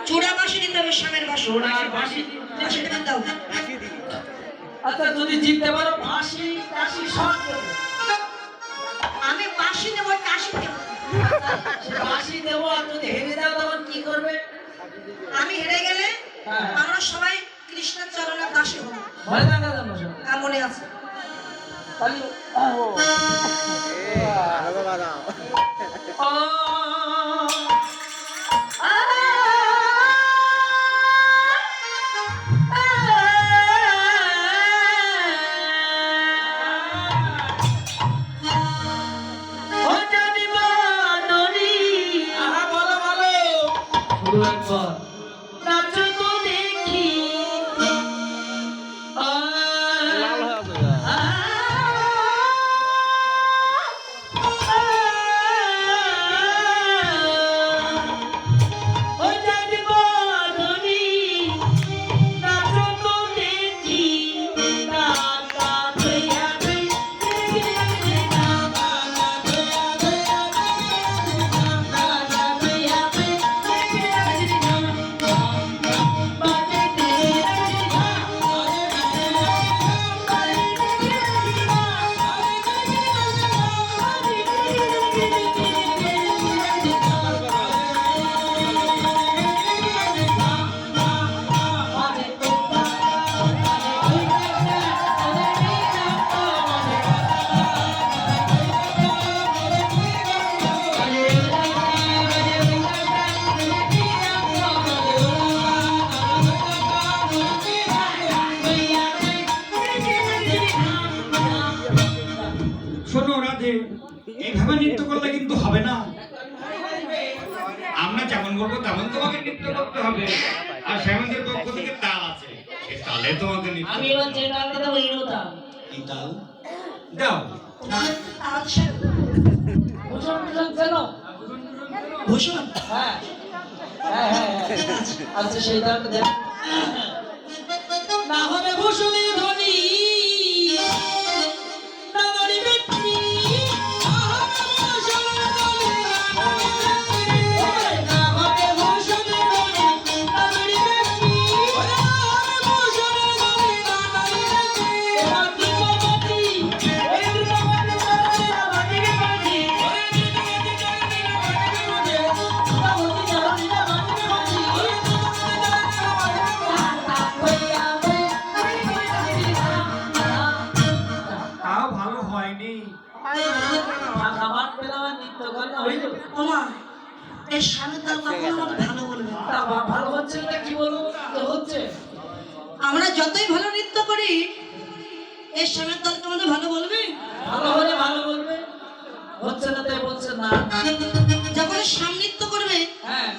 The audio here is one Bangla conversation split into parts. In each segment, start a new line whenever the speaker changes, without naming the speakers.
চূড়া বাসি দিতে হবে, স্বামের বাসি। বাসিটা দাও।
আচ্ছা যদি জিততে পারো ফাঁসি কাশি সব দেবো।
আমি বাসি দেবো, কাশি দেবো।
ফাঁসি দেবো, আর যদি হেরে যাও তখন কি করবে?
আমি হেরে গেলে আমরা সবাই কৃষ্ণের চরণে দাসী হব।
ভয় লাগা জানো সব
মনে আছে।
খালি
এইভাবে নৃত্য করলে কিন্তু হবে না। আমরা যেমন বলবো তেমন তোমাকে নৃত্য করতে হবে। আর শ্যামন্তের পক্ষ থেকে তাল আছে, সেই তালে তোমাকে নৃত্য।
আমি এবার যে তালটা দেবো এই তাল।
এই তাল দাও।
ভূষণ ভূষণ চেনো?
ভূষণ?
হ্যাঁ হ্যাঁ হ্যাঁ আচ্ছা সেই তালটা দেব। না হবে ভূষণী ধ্বনি
আমরা যতই ভালো নৃত্য করি এই স্বামীর দলকে আমাদের ভালো বলবে,
ভালো হলে ভালো বলবে, হচ্ছে না তাই বলছে না।
যখন স্বামী নৃত্য করবে
হ্যাঁ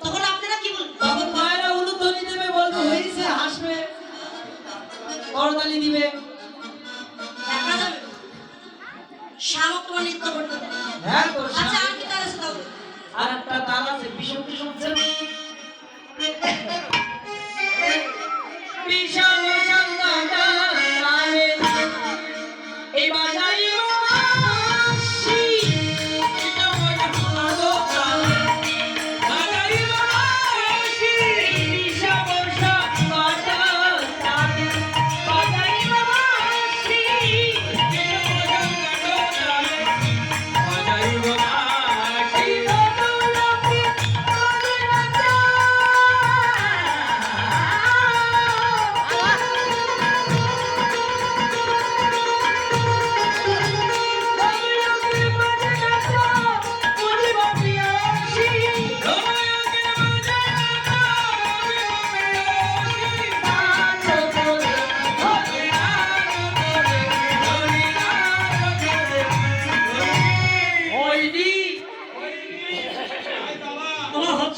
তখন আপনারা কি বলবেন?
তখন মায়েরা উলুধ্বনি দেবে, বলবে হয়েছে, হাসবে, করতালি দিবে।
দেখা যাবে শ্যামক তোমার নৃত্য করতে দেবে।
হ্যাঁ তো
আচ্ছা আর কি তার আছে তাহলে?
আর একটা